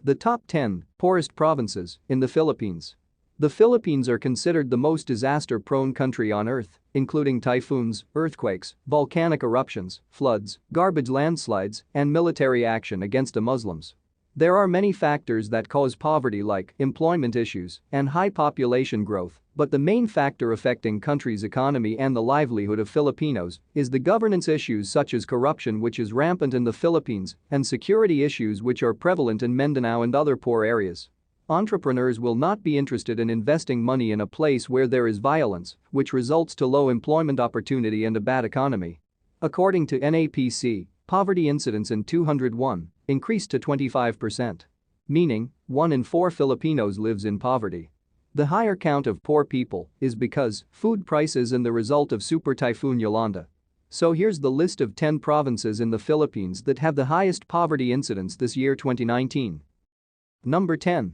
The top 10 poorest provinces in the Philippines. The Philippines are considered the most disaster-prone country on Earth, including typhoons, earthquakes, volcanic eruptions, floods, garbage landslides, and military action against the Muslims. There are many factors that cause poverty like employment issues and high population growth, but the main factor affecting country's economy and the livelihood of Filipinos is the governance issues such as corruption, which is rampant in the Philippines, and security issues which are prevalent in Mindanao and other poor areas. Entrepreneurs will not be interested in investing money in a place where there is violence, which results to low employment opportunity and a bad economy. According to NAPC, poverty incidence in 201 increased to 25%. Meaning, 1 in 4 Filipinos lives in poverty. The higher count of poor people is because food prices and the result of Super Typhoon Yolanda. So here's the list of 10 provinces in the Philippines that have the highest poverty incidence this year 2019. Number 10.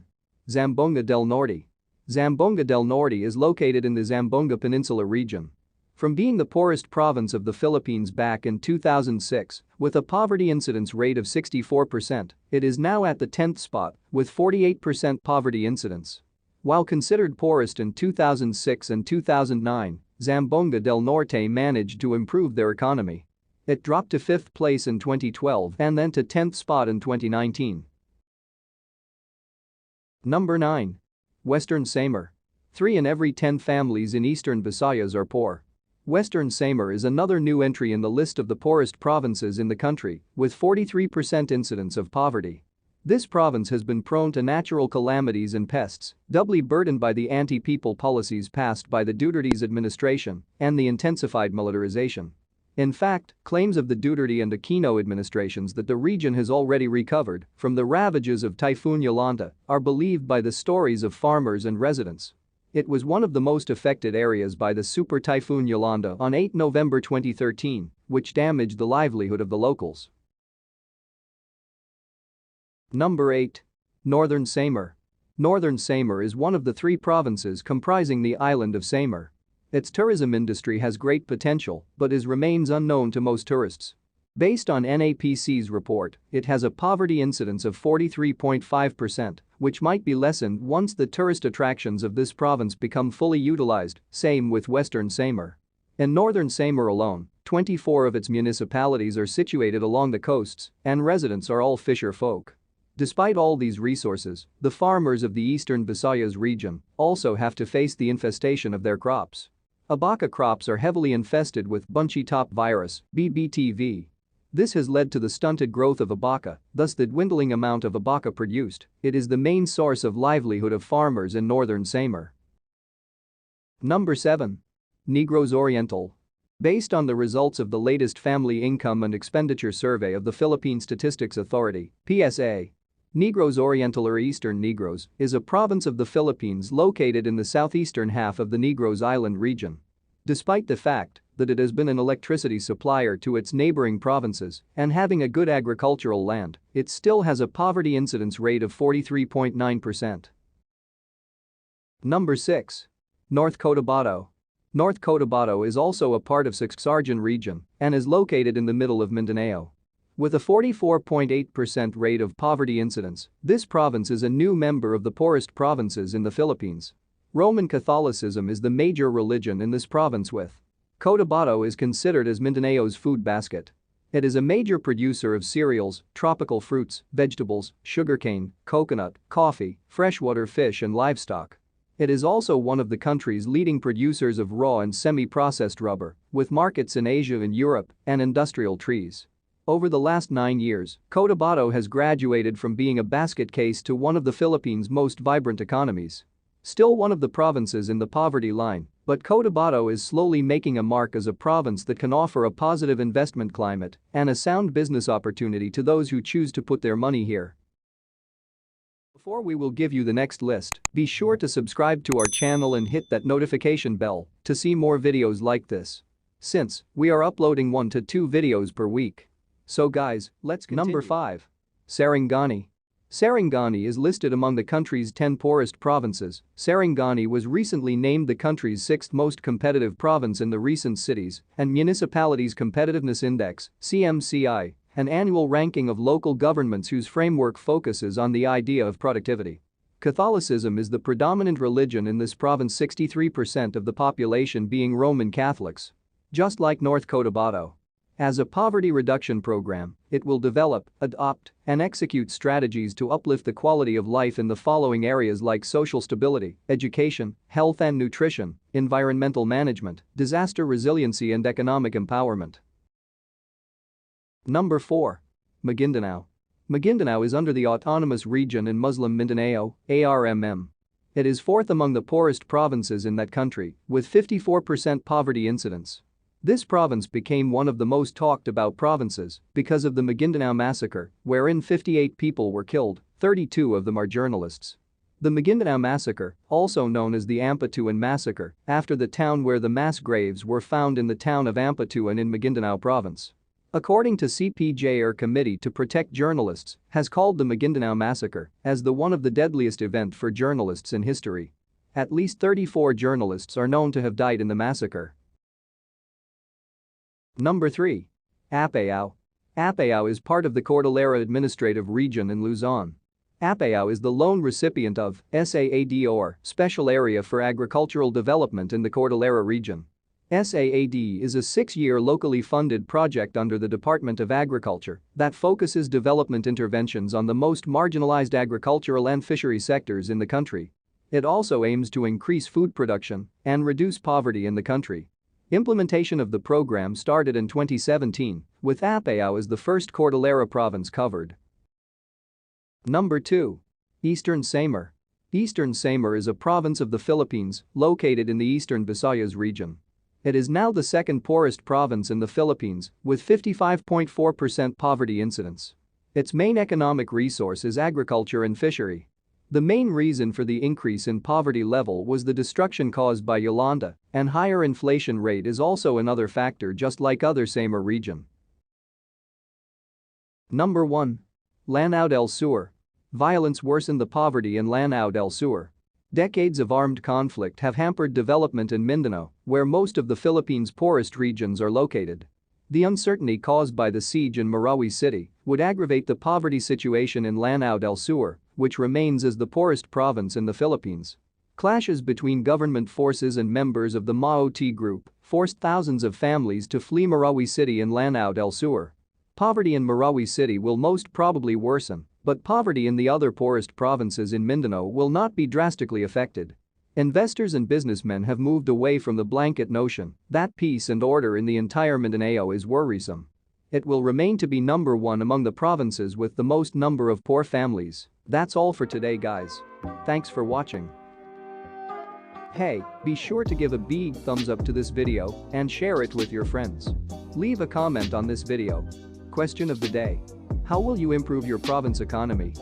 Zamboanga del Norte. Zamboanga del Norte is located in the Zamboanga Peninsula region. From being the poorest province of the Philippines back in 2006, with a poverty incidence rate of 64%, it is now at the 10th spot with 48% poverty incidence. While considered poorest in 2006 and 2009, Zamboanga del Norte managed to improve their economy. It dropped to 5th place in 2012 and then to 10th spot in 2019. Number 9. Western Samar. 3 in every 10 families in Eastern Visayas are poor. Western Samar is another new entry in the list of the poorest provinces in the country, with 43% incidence of poverty. This province has been prone to natural calamities and pests, doubly burdened by the anti-people policies passed by the Duterte's administration and the intensified militarization. In fact, claims of the Duterte and Aquino administrations that the region has already recovered from the ravages of Typhoon Yolanda are believed by the stories of farmers and residents. It was one of the most affected areas by the Super Typhoon Yolanda on 8 November 2013, which damaged the livelihood of the locals. Number 8. Northern Samar. Northern Samar is one of the 3 provinces comprising the island of Samar. Its tourism industry has great potential but remains unknown to most tourists. Based on NAPC's report, it has a poverty incidence of 43.5%, which might be lessened once the tourist attractions of this province become fully utilized, same with Western Samar. In Northern Samar alone, 24 of its municipalities are situated along the coasts, and residents are all fisher folk. Despite all these resources, the farmers of the Eastern Visayas region also have to face the infestation of their crops. Abaca crops are heavily infested with bunchy top virus, BBTV. This has led to the stunted growth of abaca, thus the dwindling amount of abaca produced. It is the main source of livelihood of farmers in Northern Samar. Number 7. Negros Oriental. Based on the results of the latest Family Income and Expenditure Survey of the Philippine Statistics Authority, PSA, Negros Oriental or Eastern Negros is a province of the Philippines located in the southeastern half of the Negros Island region. Despite the fact that it has been an electricity supplier to its neighboring provinces and having a good agricultural land, it still has a poverty incidence rate of 43.9%. Number 6. North Cotabato. North Cotabato is also a part of Sorsogon region and is located in the middle of Mindanao. With a 44.8% rate of poverty incidence, this province is a new member of the poorest provinces in the Philippines. Roman Catholicism is the major religion in this province with Cotabato is considered as Mindanao's food basket. It is a major producer of cereals, tropical fruits, vegetables, sugarcane, coconut, coffee, freshwater fish and livestock. It is also one of the country's leading producers of raw and semi-processed rubber, with markets in Asia and Europe, and industrial trees. Over the last 9 years, Cotabato has graduated from being a basket case to one of the Philippines' most vibrant economies. Still one of the provinces in the poverty line, but Cotabato is slowly making a mark as a province that can offer a positive investment climate and a sound business opportunity to those who choose to put their money here. Before we will give you the next list, be sure to subscribe to our channel and hit that notification bell to see more videos like this. Since we are uploading 1 to 2 videos per week. So guys, let's continue. Number 5. Sarangani. Sarangani is listed among the country's 10 poorest provinces. Sarangani was recently named the country's 6th most competitive province in the recent Cities and Municipalities Competitiveness Index (CMCI) an annual ranking of local governments whose framework focuses on the idea of productivity. Catholicism is the predominant religion in this province, 63% of the population being Roman Catholics. Just like North Cotabato. As a poverty reduction program, it will develop, adopt, and execute strategies to uplift the quality of life in the following areas like social stability, education, health and nutrition, environmental management, disaster resiliency and economic empowerment. Number 4. Maguindanao. Maguindanao is under the Autonomous Region in Muslim Mindanao, ARMM. It is fourth among the poorest provinces in that country, with 54% poverty incidence. This province became one of the most talked about provinces because of the Maguindanao massacre, wherein 58 people were killed, 32 of them are journalists. The Maguindanao massacre, also known as the Ampatuan massacre, after the town where the mass graves were found in the town of Ampatuan in Maguindanao province. According to CPJ, Committee to Protect Journalists has called the Maguindanao massacre as the one of the deadliest event for journalists in history. At least 34 journalists are known to have died in the massacre. Number 3. Apayao. Apayao is part of the Cordillera Administrative Region in Luzon. Apayao is the lone recipient of SAAD or Special Area for Agricultural Development in the Cordillera region. SAAD is a 6-year locally funded project under the Department of Agriculture that focuses development interventions on the most marginalized agricultural and fishery sectors in the country. It also aims to increase food production and reduce poverty in the country. Implementation of the program started in 2017, with Apayao as the first Cordillera province covered. Number 2. Eastern Samar. Eastern Samar is a province of the Philippines located in the eastern Visayas region. It is now the second poorest province in the Philippines, with 55.4% poverty incidence. Its main economic resource is agriculture and fishery. The main reason for the increase in poverty level was the destruction caused by Yolanda, and higher inflation rate is also another factor just like other Samar region. Number 1. Lanao del Sur. Violence worsened the poverty in Lanao del Sur. Decades of armed conflict have hampered development in Mindanao, where most of the Philippines' poorest regions are located. The uncertainty caused by the siege in Marawi City would aggravate the poverty situation in Lanao del Sur, which remains as the poorest province in the Philippines. Clashes between government forces and members of the Maoti group forced thousands of families to flee Marawi City in Lanao del Sur. Poverty in Marawi City will most probably worsen, but poverty in the other poorest provinces in Mindanao will not be drastically affected. Investors and businessmen have moved away from the blanket notion that peace and order in the entire Mindanao is worrisome. It will remain to be number 1 among the provinces with the most number of poor families. That's all for today, guys. Thanks for watching. Hey, be sure to give a big thumbs up to this video and share it with your friends. Leave a comment on this video. Question of the day. How will you improve your province economy?